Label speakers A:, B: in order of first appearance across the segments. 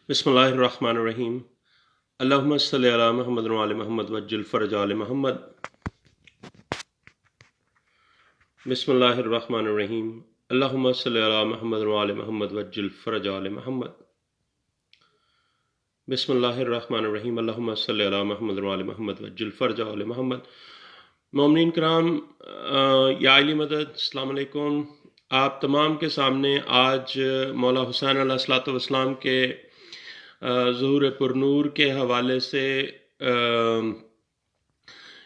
A: बिस्मिल्लाहिर्रहमानिर्रहीम। अल्लाहुम्मा सल्लि अला मुहम्मद व आलि मुहम्मद वज्जिल फ़रज आलि मुहम्मद। बिस्मिल्लाहिर्रहमानिर्रहीम। अल्लाहुम्मा सल्लि अला मुहम्मद व आलि मुहम्मद वज्जिल फ़रज आलि मुहम्मद। बिस्मिल्लाहिर्रहमानिर्रहीम। अल्लाहुम्मा सल्लि अला मुहम्मद व आलि मुहम्मद वज्जिल फ़रज आलि मुहम्मद। मोमिनीन किराम, या अली मदद, अस्सलाम वालेकुम। आप तमाम के सामने आज मौला हुसैन अलैहिस्सलातु वस्सलाम के ज़ुहूर पुरनूर के हवाले से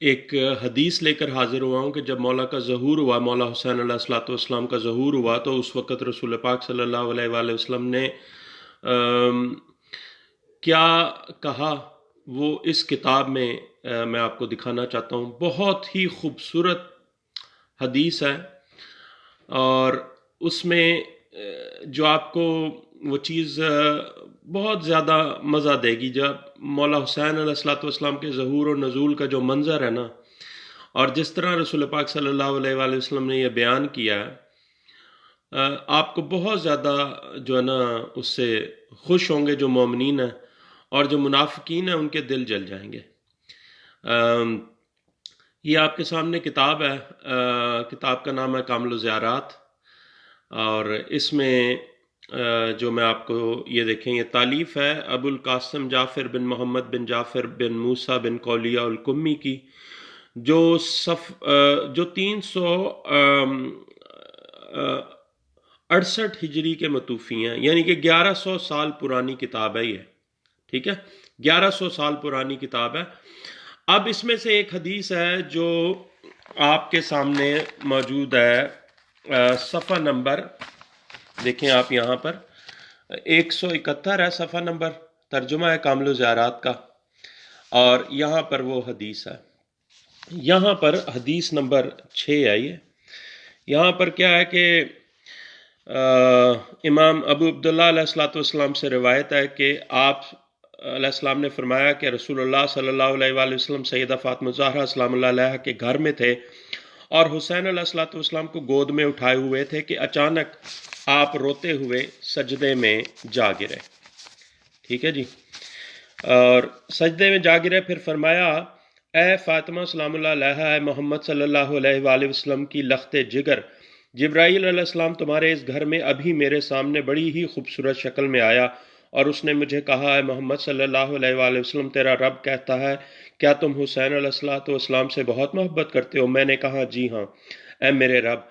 A: एक हदीस लेकर हाजिर हुआ हूँ कि जब मौला का ज़हूर हुआ, मौला हुसैन अलैहिस्सलातु वस्सलाम का ज़हूर हुआ, तो उस वक़्त रसूल पाक सल्लल्लाहु अलैहि वसल्लम ने क्या कहा, वो इस किताब में मैं आपको दिखाना चाहता हूँ। बहुत ही खूबसूरत हदीस है और उसमें जो आपको वो चीज़ बहुत ज़्यादा मज़ा देगी। जब मौला हुसैन अलैहिस्सलातु वस्सलाम के ज़हूर और नज़ूल का जो मंज़र है ना, और जिस तरह रसूल पाक सल्लल्लाहु अलैहि वसल्लम ने यह बयान किया है, आपको बहुत ज़्यादा जो है ना उससे खुश होंगे जो मोमिनीन हैं, और जो मुनाफिकीन हैं उनके दिल जल जाएंगे। ये आपके सामने किताब है, किताब का नाम है कामिल ज़ियारात, और इसमें जो मैं आपको ये देखें, ये तालीफ़ है अबुल कासिम जाफ़िर बिन मोहम्मद बिन जाफ़िर बिन मूसा बिन कौलिया उल कुम्मी की, जो 368 हिजरी के मतूफ़ी हैं, यानी कि 1100 साल पुरानी किताब है ये। ठीक है, 1100 साल पुरानी किताब है। अब इसमें से एक हदीस है जो आपके सामने मौजूद है। सफ़ा नंबर देखें आप, यहाँ पर 171 है सफ़ा नंबर, तर्जुमा है कामिल ज़ियारात का, और यहाँ पर वो हदीस है। यहाँ पर हदीस नंबर 6 है। ये यहाँ पर क्या है कि इमाम अबू अब्दुल्लाह अलैहिस्सलातु वस्सलाम से रिवायत है कि आप अलैहिस्सलाम ने फरमाया कि रसूलुल्लाह सल्लल्लाहु अलैहि वसल्लम सैयदा फ़ातिमा ज़हरा सलामुल्लाह अलैहा के घर में थे और हुसैन अलैहिस्सलातु वस्सलाम को गोद में उठाए हुए थे कि अचानक आप रोते हुए सजदे में जा गिरे। ठीक है जी, और सजदे में जा गिरे। फिर फरमाया, ए फ़ातिमा सलामुल्लाह अलैहा, ए मोहम्मद सल्लल्लाहु अलैहि वसल्लम की लख्ते जिगर, जिब्राईल अलैहिस्सलाम तुम्हारे इस घर में अभी मेरे सामने बड़ी ही खूबसूरत शक्ल में आया और उसने मुझे कहा, है मोहम्मद सल्लल्लाहु अलैहि वसल्लम, तेरा रब कहता है, क्या तुम हुसैन अलैहिस्सलातु वस्सलाम से बहुत मोहब्बत करते हो? मैंने कहा, जी हाँ ए मेरे रब,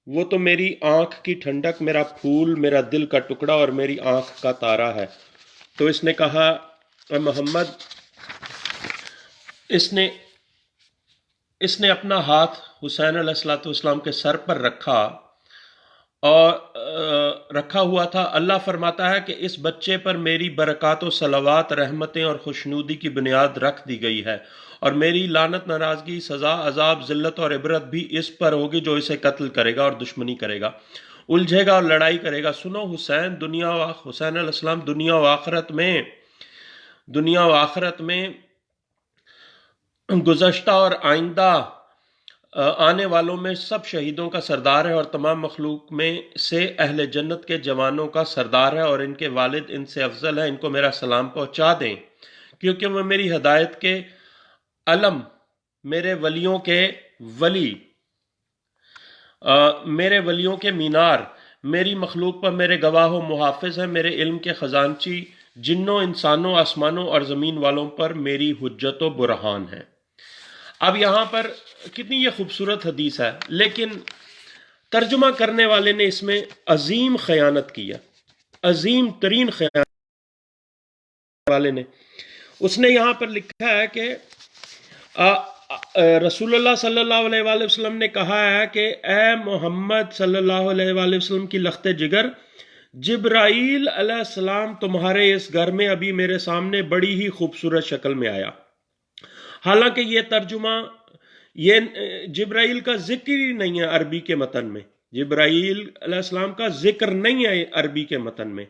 A: वो तो मेरी आँख की ठंडक, मेरा फूल, मेरा दिल का टुकड़ा और मेरी आँख का तारा है। तो इसने कहा, मोहम्मद, इसने अपना हाथ हुसैन अलैहिस्सलातु वस्सलाम के सर पर रखा और रखा हुआ था। अल्लाह फरमाता है कि इस बच्चे पर मेरी बरक़ात व सलावात, रहमतें और खुशनूदी की बुनियाद रख दी गई है, और मेरी लानत, नाराज़गी, सज़ा, अजाब, ज़िल्लत और इबरत भी इस पर होगी जो इसे कत्ल करेगा और दुश्मनी करेगा, उलझेगा और लड़ाई करेगा। सुनो, हुसैन अलैहिस्सलाम दुनिया व आखिरत में गुज़श्ता और आइंदा आने वालों में सब शहीदों का सरदार है, और तमाम मखलूक में से अहले जन्नत के जवानों का सरदार है, और इनके वालिद इनसे अफजल है। इनको मेरा सलाम पहुंचा दें, क्योंकि वह मेरी हदायत के अलम, मेरे वलियों के वली, मेरे वलियों के मीनार, मेरी मखलूक पर मेरे गवाह मुहाफिज हैं, मेरे इल्म के खजानची, जिन्नों, इंसानों, आसमानों और ज़मीन वालों पर मेरी हुज्जत व बुरहान है। अब यहाँ पर कितनी ये खूबसूरत हदीस है, लेकिन तर्जुमा करने वाले ने इसमें अजीम खयानत की है, अजीम तरीन खयानत वाले ने। उसने यहाँ पर लिखा है कि रसूलुल्लाह सल्लल्लाहु अलैहि वसल्लम ने कहा है कि ए मोहम्मद सल्लल्लाहु अलैहि वसल्लम की लख्ते जिगर, जिब्राईल अलैहिस्सलाम तुम्हारे इस घर में अभी मेरे सामने बड़ी ही खूबसूरत शक्ल में आया। हालांकि ये तर्जुमा, ये जिब्राईल का जिक्र ही नहीं है अरबी के मतन में, जिब्राईल अलैहिस्सलाम का जिक्र नहीं है अरबी के मतन में।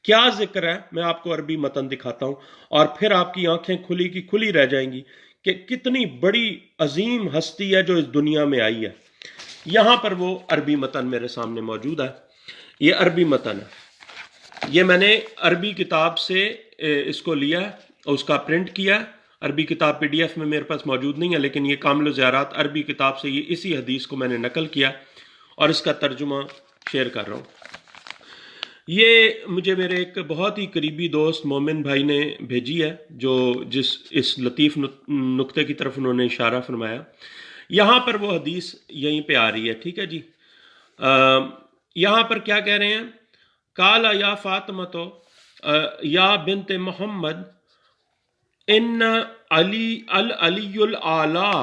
A: क्या जिक्र है, मैं आपको अरबी मतन दिखाता हूं, और फिर आपकी आंखें खुली की खुली रह जाएंगी कि कितनी बड़ी अजीम हस्ती है जो इस दुनिया में आई है। यहां पर वो अरबी मतन मेरे सामने मौजूद है, ये अरबी मतन है। یہ میں نے عربی کتاب سے اس کو لیا اور اس کا پرنٹ کیا. عربی کتاب پی ڈی ایف میں میرے پاس موجود نہیں ہے، لیکن یہ کامل الزیارات عربی کتاب سے یہ اسی حدیث کو میں نے نقل کیا اور اس کا ترجمہ شیئر کر رہا ہوں. یہ مجھے میرے ایک بہت ہی قریبی دوست مومن بھائی نے بھیجی ہے، جو اس لطیف نقطے کی طرف انہوں نے اشارہ فرمایا. یہاں پر وہ حدیث یہیں پہ آ رہی ہے. ٹھیک ہے جی. یہاں پر کیا کہہ رہے ہیں؟ قال یا فاطمہ تو یا بنت محمد ان علی الاعلی.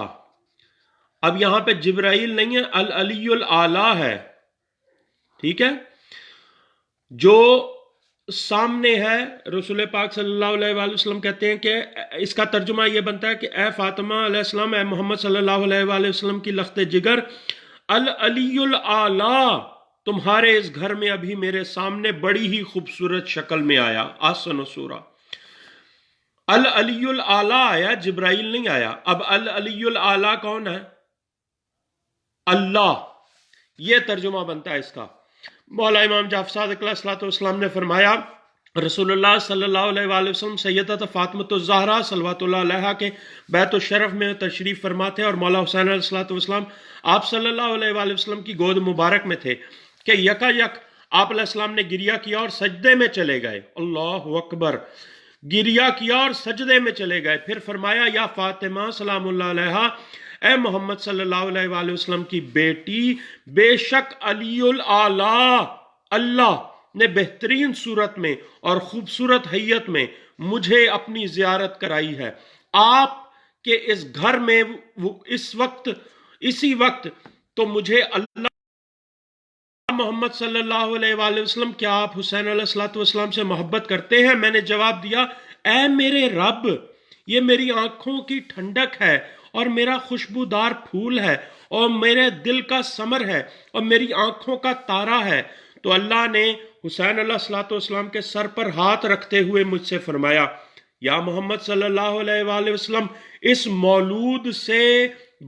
A: اب یہاں پہ جبرائیل نہیں ہے، العلی الاعلی ہے. ٹھیک ہے، جو سامنے ہے. رسول پاک صلی اللہ علیہ وآلہ وسلم کہتے ہیں کہ اس کا ترجمہ یہ بنتا ہے کہ اے فاطمہ علیہ السلام، اے محمد صلی اللہ علیہ وآلہ وسلم کی لخت جگر، العلی الاعلی تمہارے اس گھر میں ابھی میرے سامنے بڑی ہی خوبصورت شکل میں آیا. آسن و سورہ العلی الاعلی آیا، جبرائیل نہیں آیا. اب العلی الاعلی کون ہے؟ اللہ. یہ ترجمہ بنتا ہے اس کا. مولا امام جعفر صادق علیہ الصلوۃ والسلام نے فرمایا رسول اللہ صلی اللہ علیہ وآلہ وسلم سیدۃ فاطمۃ الزہرا صلوات اللہ علیہا کے بیت الشرف میں تشریف فرما تھے، اور مولا حسین علیہ الصلوۃ والسلام آپ صلی اللہ علیہ وآلہ وسلم کی گود مبارک میں تھے کہ یکا یک آپ علیہ السلام نے گریہ کیا اور سجدے میں چلے گئے. اللہ اکبر. گریہ کیا اور سجدے میں چلے گئے. پھر فرمایا یا فاطمہ سلام اللہ علیہا، اے محمد صلی اللہ علیہ وآلہ وسلم کی بیٹی، بے شک علی الاعلی اللہ نے بہترین صورت میں اور خوبصورت حیت میں مجھے اپنی زیارت کرائی ہے. آپ کے اس گھر میں اسی وقت تو مجھے اللہ محمد صلی اللہ علیہ وآلہ وسلم، کیا آپ حسین علیہ الصلوۃ والسلام سے محبت کرتے ہیں؟ میں نے جواب دیا اے میرے رب، یہ میری آنکھوں کی ٹھنڈک ہے اور میرا خوشبودار پھول ہے اور میرے دل کا ثمر ہے اور میری آنکھوں کا تارا ہے. تو اللہ نے حسین علیہ الصلوۃ والسلام کے سر پر ہاتھ رکھتے ہوئے مجھ سے فرمایا یا محمد صلی اللہ علیہ وآلہ وسلم، اس مولود سے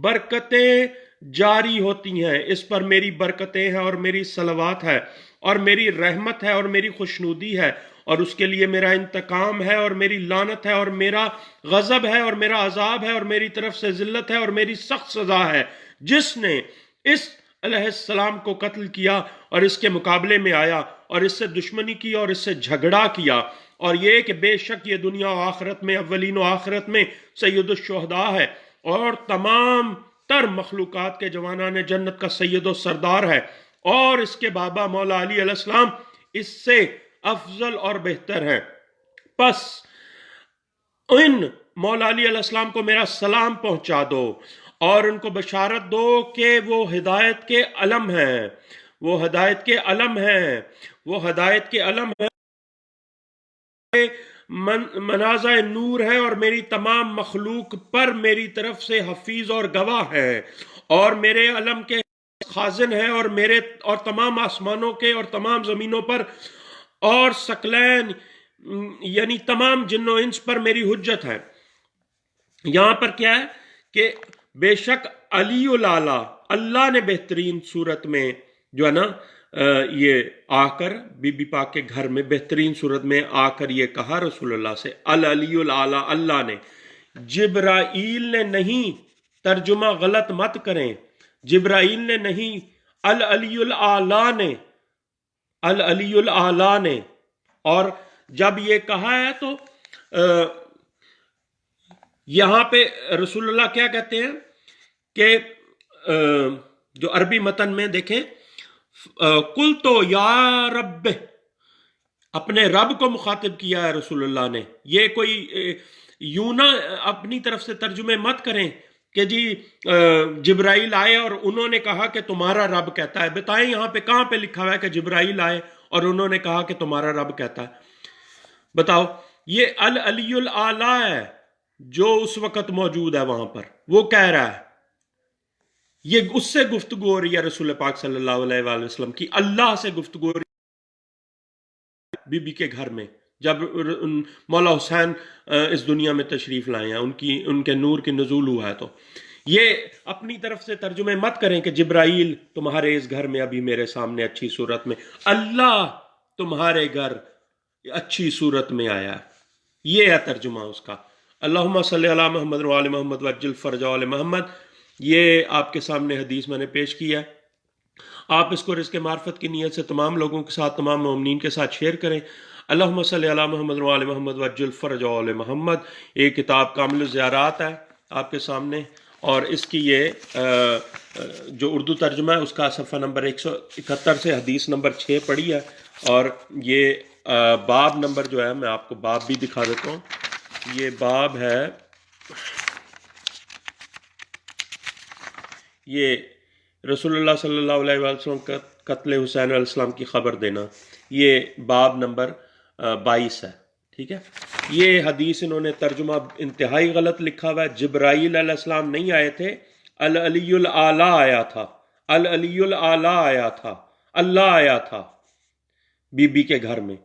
A: برکتیں جاری ہوتی ہیں، اس پر میری برکتیں ہیں اور میری صلوات ہے اور میری رحمت ہے اور میری خوشنودی ہے، اور اس کے لیے میرا انتقام ہے اور میری لعنت ہے اور میرا غضب ہے اور میرا عذاب ہے اور میری طرف سے ذلت ہے اور میری سخت سزا ہے. جس نے اس علیہ السلام کو قتل کیا اور اس کے مقابلے میں آیا اور اس سے دشمنی کی اور اس سے جھگڑا کیا، اور یہ کہ بے شک یہ دنیا و آخرت میں، اولین و آخرت میں سید الشہداء ہے اور تمام تر مخلوقات کے جوانان جنت کا سید و سردار ہے، اور اس کے بابا مولا علی علیہ السلام اس سے افضل اور بہتر ہے. پس ان مولا علی علیہ السلام کو میرا سلام پہنچا دو اور ان کو بشارت دو کہ وہ ہدایت کے علم ہیں، وہ ہدایت کے علم ہیں، وہ ہدایت کے علم ہیں، منازع نور ہے اور میری تمام مخلوق پر میری طرف سے حفیظ اور گواہ ہے، اور میرے علم کے خازن ہے، اور میرے اور تمام آسمانوں کے اور تمام زمینوں پر اور ثقلین یعنی تمام جن و انس پر میری حجت ہے. یہاں پر کیا ہے کہ بے شک علی الاعلی اللہ نے بہترین صورت میں جو ہے نا یہ آ کر بی بی پاک کے گھر میں بہترین صورت میں آ کر یہ کہا رسول اللہ سے العلی الاعلی اللہ نے. جبرائیل نے نہیں، ترجمہ غلط مت کریں، جبرائیل نے نہیں، العلی الاعلی نے، العلی الاعلی نے. اور جب یہ کہا ہے تو یہاں پہ رسول اللہ کیا کہتے ہیں کہ جو عربی متن میں دیکھیں قل تو یا رب، اپنے رب کو مخاطب کیا ہے رسول اللہ نے. یہ کوئی یوں نہ اپنی طرف سے ترجمے مت کریں کہ جی جبرائیل آئے اور انہوں نے کہا کہ تمہارا رب کہتا ہے. بتائیں یہاں پہ کہاں پہ لکھا ہوا ہے کہ جبرائیل آئے اور انہوں نے کہا کہ تمہارا رب کہتا ہے؟ بتاؤ. یہ العلی الاعلی ہے جو اس وقت موجود ہے وہاں پر، وہ کہہ رہا ہے. یہ اس سے گفتگو ہو رہی ہے رسول پاک صلی اللہ علیہ وآلہ وسلم کی، اللہ سے گفتگو ہو رہی ہے بی بی کے گھر میں جب مولا حسین اس دنیا میں تشریف لائے ہیں، ان کے نور کی نزول ہوا ہے. تو یہ اپنی طرف سے ترجمے مت کریں کہ جبرائیل تمہارے اس گھر میں ابھی میرے سامنے اچھی صورت میں. اللہ تمہارے گھر अच्छी सूरत में आया है। ये है तर्जुमा उसका। अल्लाहुम्मा सल्ली अला मोहम्मद व आले मोहम्मद वज्जिल फरजा आले मोहम्मद। ये आपके सामने हदीस मैंने पेश किया है। आप इसको रिज़्क़ मार्फत की नीयत से तमाम लोगों के साथ, तमाम मोमिनीन के साथ शेयर करें। अल्लाहुम्मा सल्ली अला मोहम्मद व आले मोहम्मद वज्जिल फरजा आले मोहम्मद। एक किताब कामिल ज़ियारात है आपके सामने, और इसकी ये जो उर्दू तर्जुमा है उसका सफ़ा नंबर 171 से हदीस नंबर 6 पढ़ी है। और ये बाब नंबर जो है, मैं आपको बाब भी दिखा देता हूँ। ये बाब है, ये रसूलुल्लाह सल्लल्लाहु अलैहि वसल्लम का कत्ल हुसैन अलैहिस्सलाम की खबर देना, ये बाब नंबर 22 है। ठीक है। ये हदीस इन्होंने तर्जुमा इंतहाई गलत लिखा हुआ है। जिब्राईल अलैहिस्सलाम नहीं आए थे, अल अलीयुल आला आया था, अल अलीयुल आला आया था, अल्लाह आया था बीबी के घर में।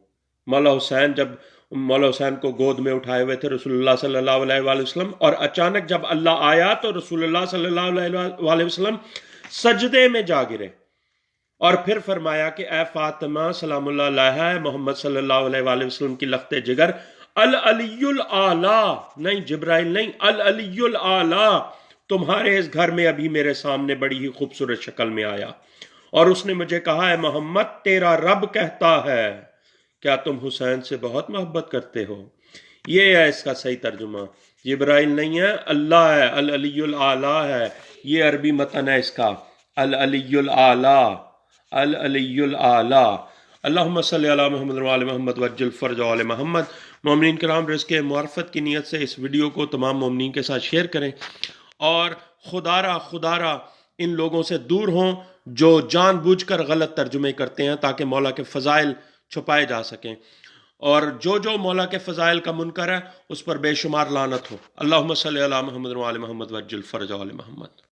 A: मौला हुसैन को गोद में उठाए हुए थे रसूलुल्लाह सल्लल्लाहु अलैहि वसल्लम, और अचानक जब अल्लाह आया तो रसूलुल्लाह सल्लल्लाहु अलैहि वसल्लम सजदे में जा गिरे, और फिर फरमाया कि ए फातिमा सलामुल्लाह अलैहा, मोहम्मद सल्लल्लाहु अलैहि वसल्लम की लख्ते जिगर, अल अलीयुल आला, नहीं जिब्राइल नहीं, अल अलीयुल आला तुम्हारे इस घर में अभी मेरे सामने बड़ी ही खूबसूरत शक्ल में आया, और उसने मुझे कहा है मोहम्मद तेरा रब कहता है, क्या तुम हुसैन से बहुत मोहब्बत करते हो। ये है इसका सही तर्जुमा। जिब्राइल नहीं है, अल्लाह है, अल अलीयुल आला है। ये अरबी मतन है इसका, अल अलीयुल आला, अल अलीयुल आला। अल्लाहुम्मा सल्ली अला मोहम्मद व आले मोहम्मद वज्जिल फरजा आले मोहम्मद। मोमिनीन किराम, रिज़्क़ मार्फत की नीयत से इस वीडियो को तमाम मोमिनीन के साथ शेयर करें, और खुदारा इन लोगों से दूर हों जो जानबूझकर गलत तर्जुमे करते हैं ताकि मौला के फ़ज़ाइल छुपाए जा सकें। और जो मौला के फ़ज़ाइल का मुनकर है उस पर बेशुमार लानत हो। अल्लाहुम्मा सल्ली अला मोहम्मद व आले मोहम्मद वज्जिल फरजा आले मोहम्मद।